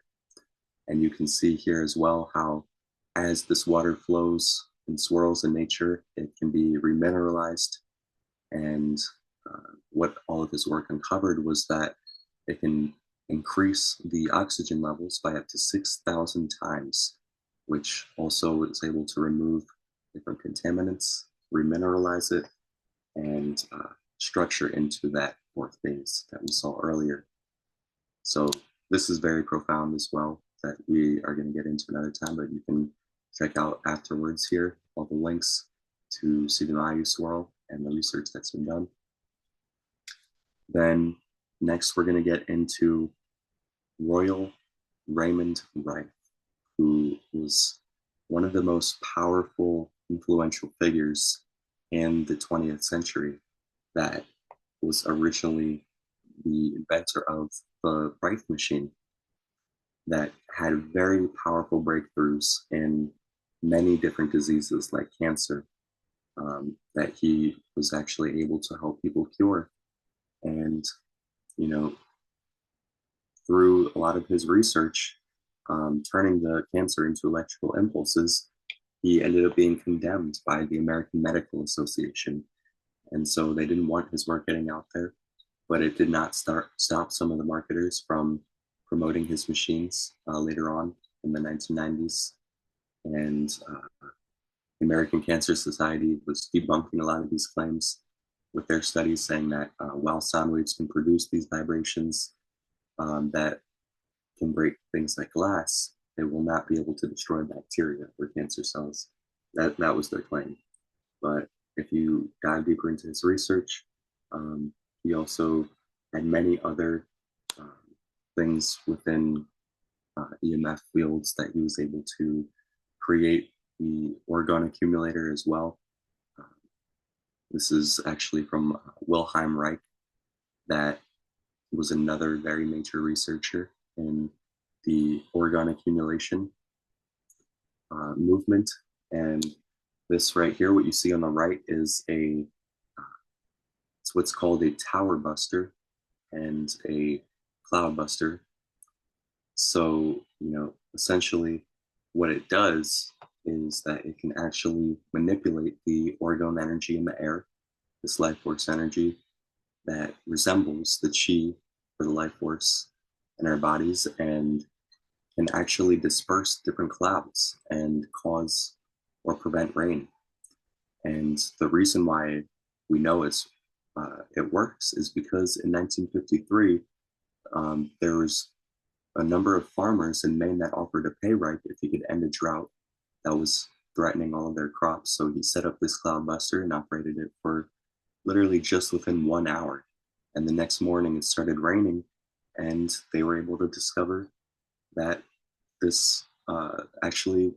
And you can see here as well how as this water flows and swirls in nature, it can be remineralized. And what all of his work uncovered was that it can increase the oxygen levels by up to 6,000 times, which also is able to remove different contaminants, remineralize it, and structure into that fourth phase that we saw earlier. So this is very profound as well, that we are going to get into another time, but you can check out afterwards here all the links to see the Mayu swirl and the research that's been done. Then next we're going to get into Royal Raymond Wright, who was one of the most powerful, influential figures in the 20th century that was originally the inventor of the Wright machine that had very powerful breakthroughs in many different diseases like cancer that he was actually able to help people cure. And, you know, through a lot of his research, turning the cancer into electrical impulses, he ended up being condemned by the American Medical Association. And so they didn't want his work getting out there, but it did not stop some of the marketers from promoting his machines later on. in the 1990s. And the American Cancer Society was debunking a lot of these claims with their studies, saying that while sound waves can produce these vibrations that can break things like glass, they will not be able to destroy bacteria or cancer cells. That was their claim. But if you dive deeper into his research, he also had many other um, things within EMF fields that he was able to create the orgone accumulator as well. Um, this is actually from Wilhelm Reich, that was another very major researcher in the orgone accumulation movement. And this right here, what you see on the right, is it's what's called a tower buster and a cloud buster. So, essentially what it does is that it can actually manipulate the orgone energy in the air, this life force energy that resembles the chi for the life force in our bodies, and can actually disperse different clouds and cause or prevent rain. And the reason why we know it works is because in 1953, there was a number of farmers in Maine that offered to pay Reich if he could end a drought that was threatening all of their crops. So he set up this cloud buster and operated it for literally just within 1 hour. And the next morning it started raining, and they were able to discover that this actually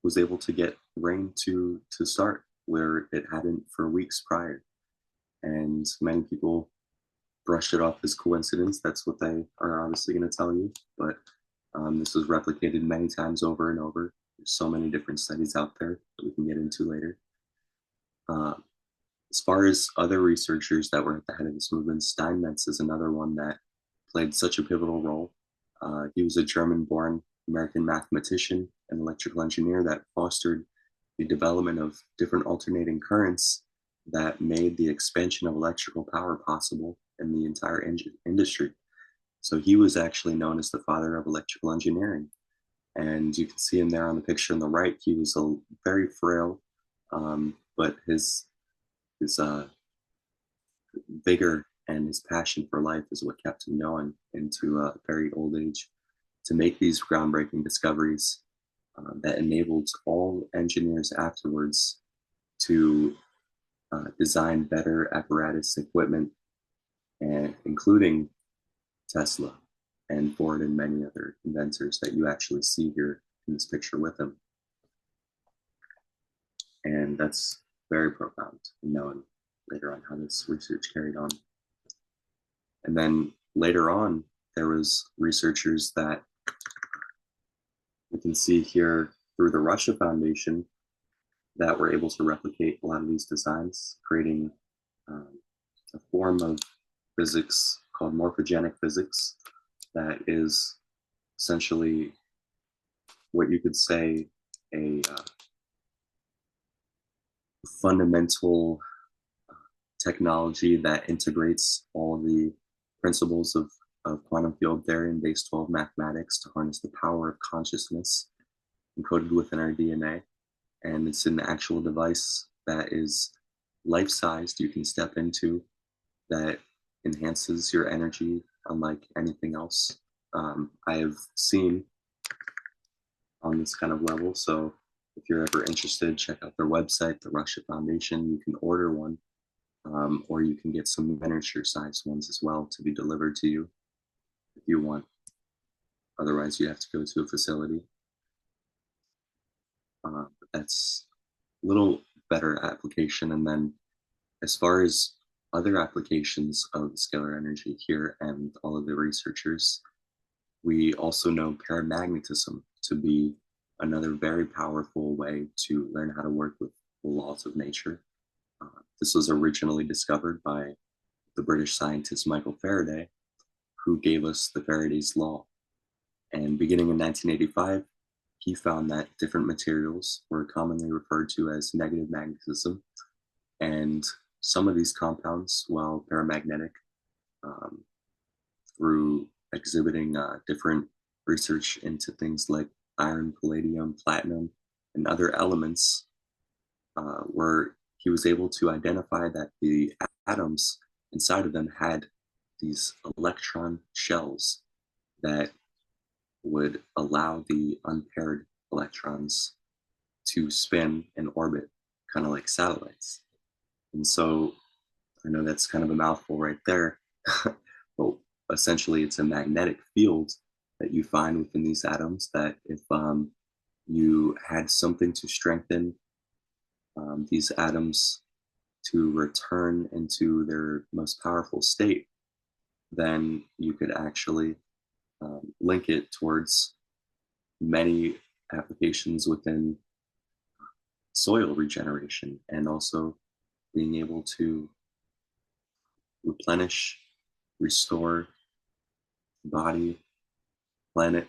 was able to get rain to start where it hadn't for weeks prior. And many people brush it off as coincidence. That's what they are obviously going to tell you. But this was replicated many times over and over. There's so many different studies out there that we can get into later. Uh, as far as other researchers that were at the head of this movement, Steinmetz is another one that played such a pivotal role. He was a German-born American mathematician and electrical engineer that fostered the development of different alternating currents that made the expansion of electrical power possible in the entire industry. So he was actually known as the father of electrical engineering. And you can see him there on the picture on the right. He was a very frail, but his vigor and his passion for life is what kept him going into a very old age to make these groundbreaking discoveries that enabled all engineers afterwards to design better apparatus equipment, and including Tesla and Ford and many other inventors that you actually see here in this picture with him. And that's very profound in knowing later on how this research carried on. And then later on, there was researchers that we can see here through the Russia Foundation that were able to replicate a lot of these designs, creating a form of physics called morphogenic physics that is essentially what you could say a fundamental technology that integrates all the principles of quantum field theory and base 12 mathematics to harness the power of consciousness encoded within our DNA. And it's an actual device that is life-sized, you can step into, that enhances your energy unlike anything else I have seen on this kind of level. So if you're ever interested, check out their website, the Russia Foundation. You can order one, or you can get some miniature-sized ones as well to be delivered to you if you want. Otherwise, you have to go to a facility. That's a little better application. And then as far as other applications of scalar energy here and all of the researchers, we also know paramagnetism to be another very powerful way to learn how to work with the laws of nature. This was originally discovered by the British scientist Michael Faraday, who gave us the Faraday's law. And beginning in 1985, he found that different materials were commonly referred to as negative magnetism. And some of these compounds, while paramagnetic, through exhibiting different research into things like iron, palladium, platinum, and other elements, where he was able to identify that the atoms inside of them had these electron shells that would allow the unpaired electrons to spin and orbit, kind of like satellites. And so I know that's kind of a mouthful right there, but essentially it's a magnetic field that you find within these atoms that if you had something to strengthen these atoms to return into their most powerful state, then you could actually link it towards many applications within soil regeneration and also being able to replenish, restore the body, planet,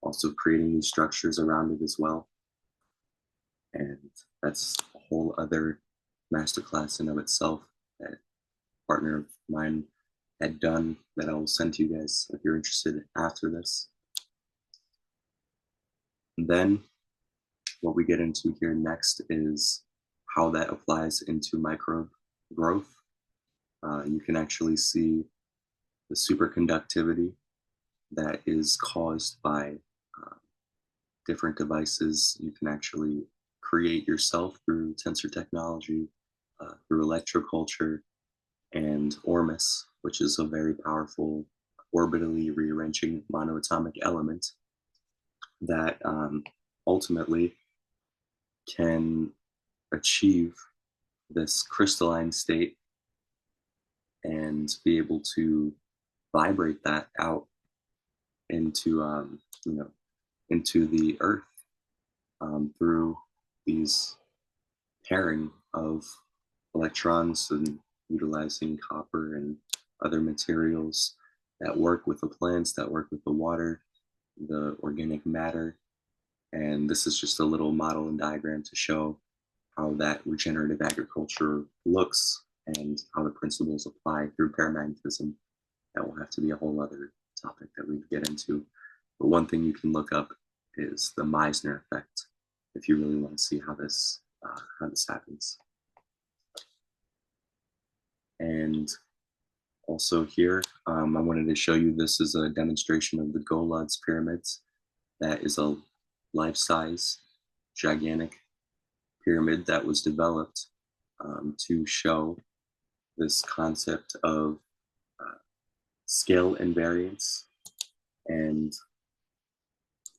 also creating these structures around it as well. And that's a whole other masterclass in of itself that a partner of mine had done that I will send to you guys if you're interested after this. And then what we get into here next is how that applies into microbe growth. You can actually see the superconductivity that is caused by uh, different devices you can actually create yourself through tensor technology, through electroculture, and Ormus, which is a very powerful orbitally rearranging monoatomic element that ultimately can achieve this crystalline state and be able to vibrate that out into you know into the earth through these pairing of electrons and utilizing copper and other materials that work with the plants, that work with the water, the organic matter. And this is just a little model and diagram to show how that regenerative agriculture looks and how the principles apply through paramagnetism. That will have to be a whole other topic that we get into. But one thing you can look up is the Meissner effect if you really want to see how this happens. And also here, I wanted to show you this is a demonstration of the Golad's pyramids. That is a life-size, gigantic pyramid that was developed to show this concept of scale invariance and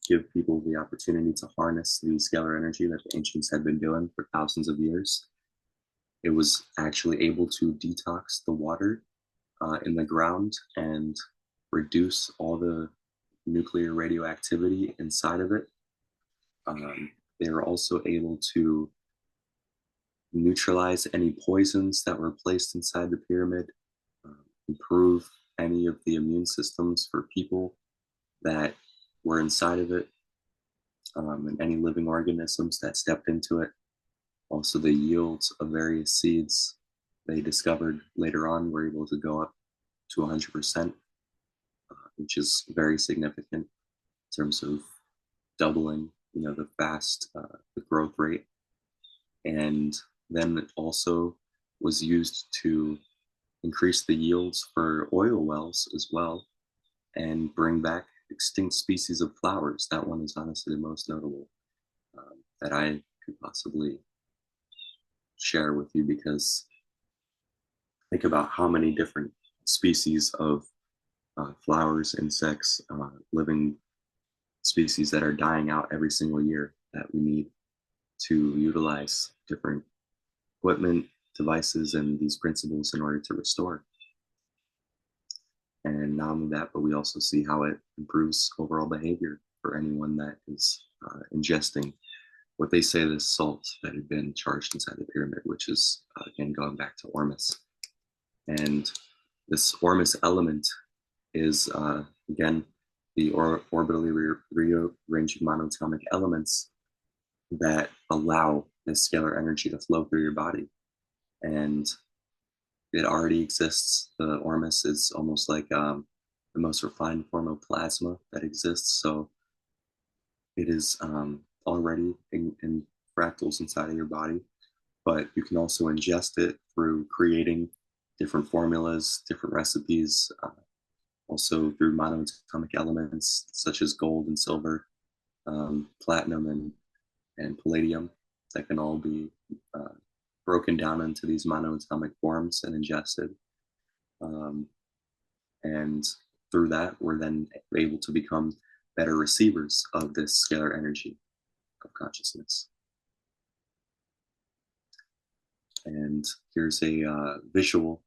give people the opportunity to harness the scalar energy that the ancients had been doing for thousands of years. It was actually able to detox the water in the ground and reduce all the nuclear radioactivity inside of it. They were also able to neutralize any poisons that were placed inside the pyramid, improve any of the immune systems for people that were inside of it, and any living organisms that stepped into it. Also, the yields of various seeds they discovered later on were able to go up to 100%, which is very significant in terms of doubling, the the growth rate. And then it also was used to increase the yields for oil wells as well and bring back extinct species of flowers. That one is honestly the most notable that I could possibly share with you, because think about how many different species of flowers, insects, living species that are dying out every single year that we need to utilize different equipment, devices, and these principles in order to restore. And not only that, but we also see how it improves overall behavior for anyone that is ingesting what they say this salt that had been charged inside the pyramid, which is, again, going back to Ormus. And this Ormus element is, again, the orbitally rearranging monatomic elements that allow this scalar energy to flow through your body. And it already exists. The Ormus is almost like the most refined form of plasma that exists. So It is already in fractals inside of your body, but you can also ingest it through creating different formulas, different recipes, also through monoatomic elements such as gold and silver, platinum and palladium that can all be uh, broken down into these monoatomic forms and ingested. Um, and through that, we're then able to become better receivers of this scalar energy of consciousness. And here's a visual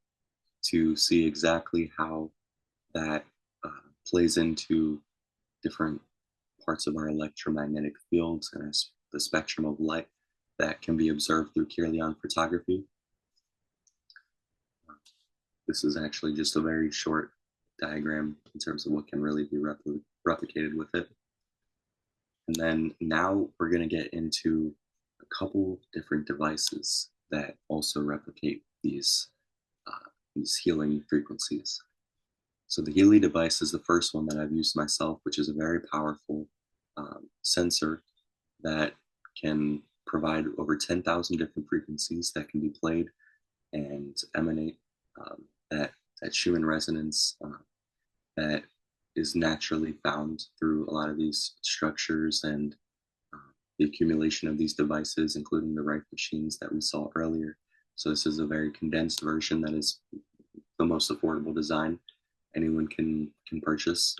to see exactly how that plays into different parts of our electromagnetic fields and the spectrum of light that can be observed through Kirlian photography. This is actually just a very short diagram in terms of what can really be replicated with it. And then now we're going to get into a couple different devices that also replicate these healing frequencies. So the Healy device is the first one that I've used myself, which is a very powerful sensor that can provide over 10,000 different frequencies that can be played and emanate that Schumann resonance that is naturally found through a lot of these structures and uh, the accumulation of these devices, including the Rife machines that we saw earlier. So this is a very condensed version that is the most affordable design anyone can purchase.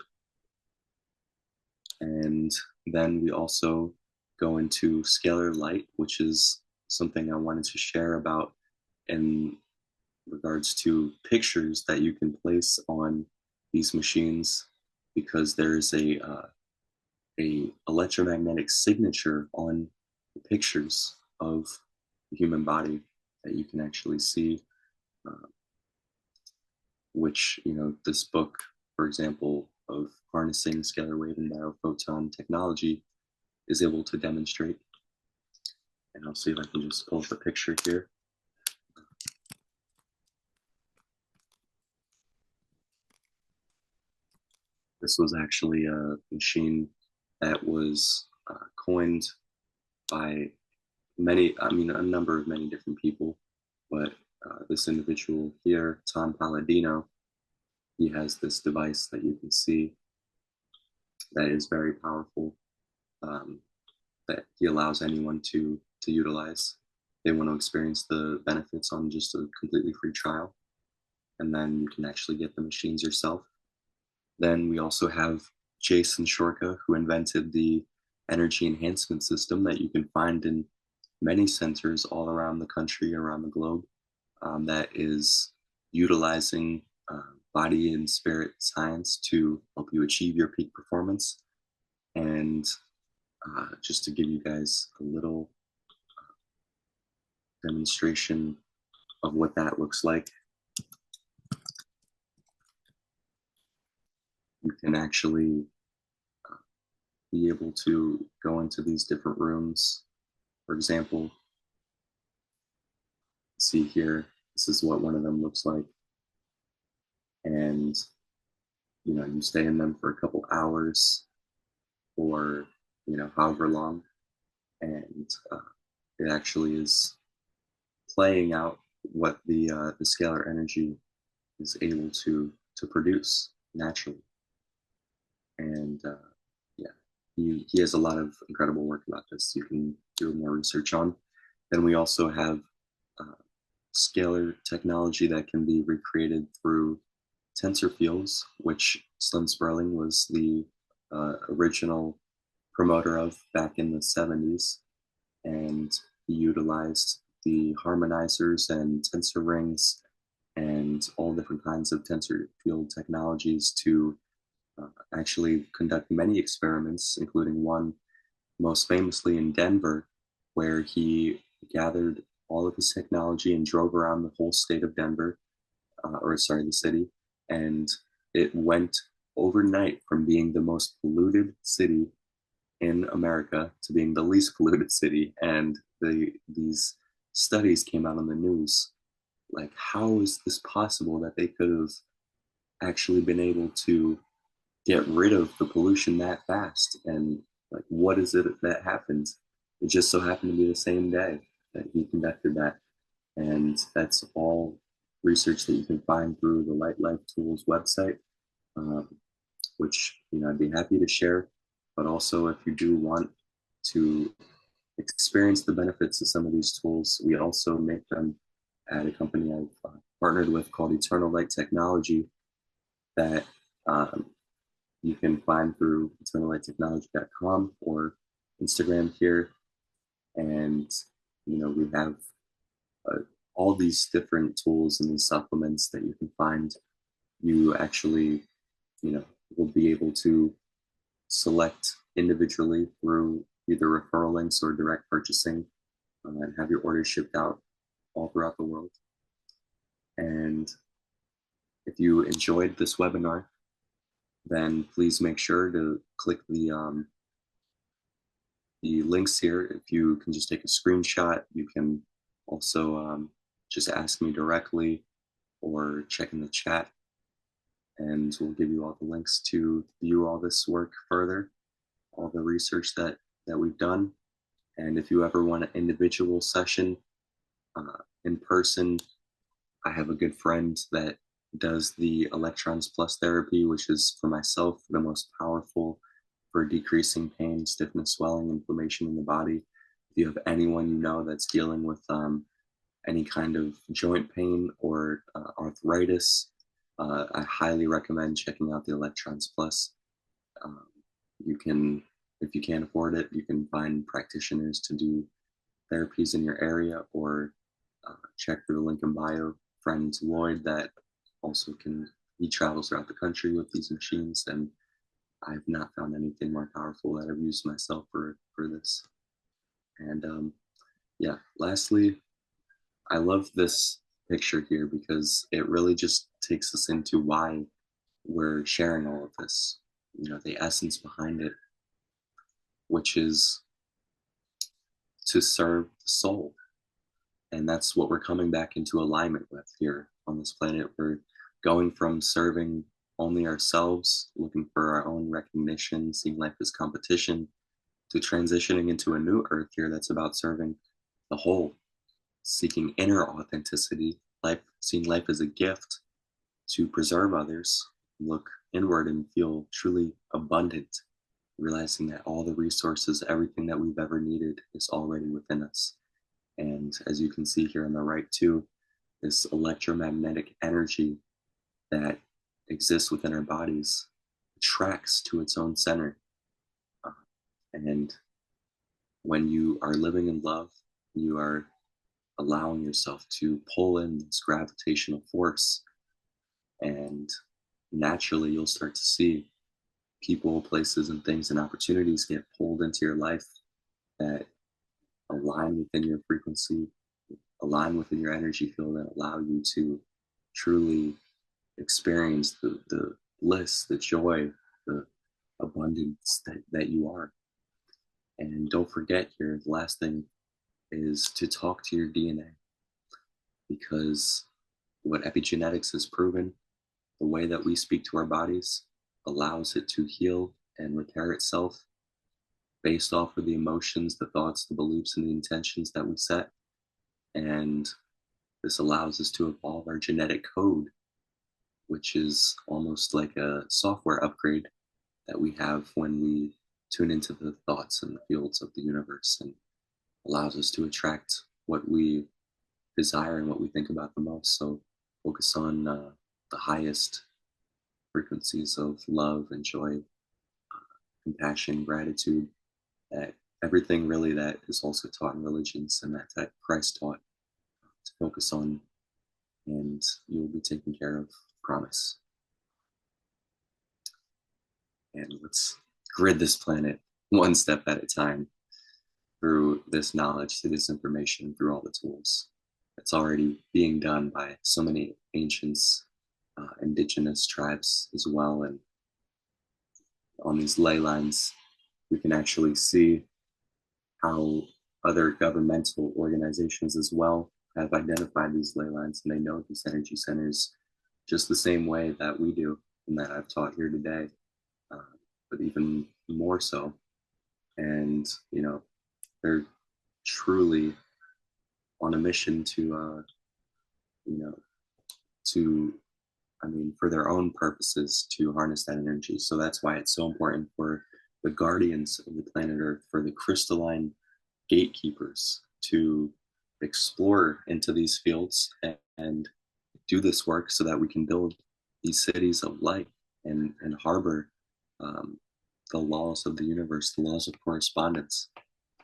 And then we also go into scalar light, which is something I wanted to share about in regards to pictures that you can place on these machines, because there's a electromagnetic signature on the pictures of the human body that you can actually see, uh, which, this book, for example, of harnessing scalar wave and biophoton technology is able to demonstrate. And I'll see if I can just pull up a picture here. This was actually a machine that was coined by a number of many different people, but this individual here, Tom Palladino, he has this device that you can see that is very powerful, um, that he allows anyone to utilize. They want to experience the benefits on just a completely free trial, and then you can actually get the machines yourself. Then we also have Jason Shorka, who invented the energy enhancement system that you can find in many centers all around the country, around the globe, that is utilizing body and spirit science to help you achieve your peak performance. And just to give you guys a little demonstration of what that looks like, you can actually be able to go into these different rooms. For example, see here, this is what one of them looks like. And, you stay in them for a couple hours or, however long. And it actually is playing out what the scalar energy is able to produce naturally. And yeah, he has a lot of incredible work about this. You can do more research on. Then we also have uh, scalar technology that can be recreated through tensor fields, which Slim Sperling was the original promoter of back in the 70s. And he utilized the harmonizers and tensor rings and all different kinds of tensor field technologies to actually conduct many experiments, including one most famously in Denver, where he gathered all of his technology and drove around the whole state of Denver, or sorry, the city, and it went overnight from being the most polluted city in America to being the least polluted city. And these studies came out on the news. Like, how is this possible that they could have actually been able to get rid of the pollution that fast? And Like, what is it that happened? It just so happened to be the same day that he conducted that. And that's all research that you can find through the Light Life Tools website, um, which I'd be happy to share. But also, if you do want to experience the benefits of some of these tools, we also make them at a company I've partnered with called Eternal Light Technology that um, you can find through eternallighttechnology.com or Instagram here. And we have uh, all these different tools and these supplements that you can find. You actually, you know, will be able to select individually through either referral links or direct purchasing, and have your orders shipped out all throughout the world. And if you enjoyed this webinar, then please make sure to click the links here. If you can just take a screenshot, you can also just ask me directly or check in the chat, and we'll give you all the links to view all this work further, all the research that we've done. And if you ever want an individual session in person, I have a good friend that does the electrons plus therapy, which is for myself the most powerful for decreasing pain, stiffness, swelling, inflammation in the body. If you have anyone that's dealing with any kind of joint pain or arthritis, I highly recommend checking out the Electrons Plus. Um, you can, if you can't afford it, you can find practitioners to do therapies in your area, or check through the link in bio. Friend Lloyd that also he travels throughout the country with these machines, and I've not found anything more powerful that I've used myself for this. And yeah, lastly, I love this picture here because it really just takes us into why we're sharing all of this. The essence behind it, which is to serve the soul. And that's what we're coming back into alignment with here on this planet. We're going from serving only ourselves, looking for our own recognition, seeing life as competition, to transitioning into a new earth here that's about serving the whole, seeking inner authenticity, seeing life as a gift to preserve others, look inward and feel truly abundant, realizing that all the resources, everything that we've ever needed is already within us. And as you can see here on the right too, this electromagnetic energy that exists within our bodies attracts to its own center. Uh, and when you are living in love, you are allowing yourself to pull in this gravitational force, and naturally you'll start to see people, places, and things and opportunities get pulled into your life that align within your frequency, align within your energy field, and allow you to truly experience the bliss, the joy, the abundance that you are. And don't forget here, the last thing is to talk to your DNA, because what epigenetics has proven, the way that we speak to our bodies allows it to heal and repair itself based off of the emotions, the thoughts, the beliefs, and the intentions that we set. And this allows us to evolve our genetic code, which is almost like a software upgrade that we have when we tune into the thoughts and the fields of the universe, and allows us to attract what we desire and what we think about the most. So focus on the highest frequencies of love and joy, compassion, gratitude, that everything really that is also taught in religions and that Christ taught to focus on, and you'll be taken care of, promise. And let's grid this planet one step at a time through this knowledge, through this information, through all the tools. It's already being done by so many ancients, indigenous tribes as well. And on these ley lines, we can actually see how other governmental organizations as well have identified these ley lines, and they know these energy centers just the same way that we do and that I've taught here today, but even more so. And, they're truly on a mission to, you know, to, for their own purposes to harness that energy. So that's why it's so important for the guardians of the planet Earth, for the crystalline gatekeepers to explore into these fields and do this work so that we can build these cities of light and harbor um, the laws of the universe, the laws of correspondence,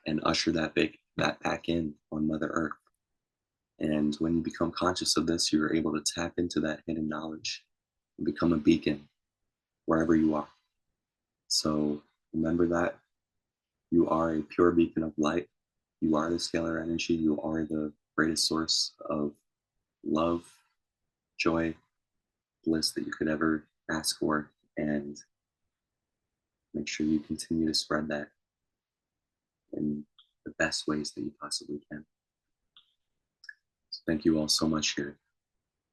and usher that back in on Mother Earth. And when you become conscious of this, you're able to tap into that hidden knowledge and become a beacon wherever you are. So remember that you are a pure beacon of light. You are the scalar energy. You are the greatest source of love, joy, bliss that you could ever ask for. And make sure you continue to spread that in the best ways that you possibly can. So thank you all so much here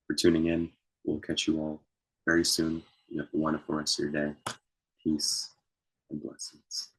for tuning in. We'll catch you all very soon. You have a wonderful rest of your day. Peace and blessings.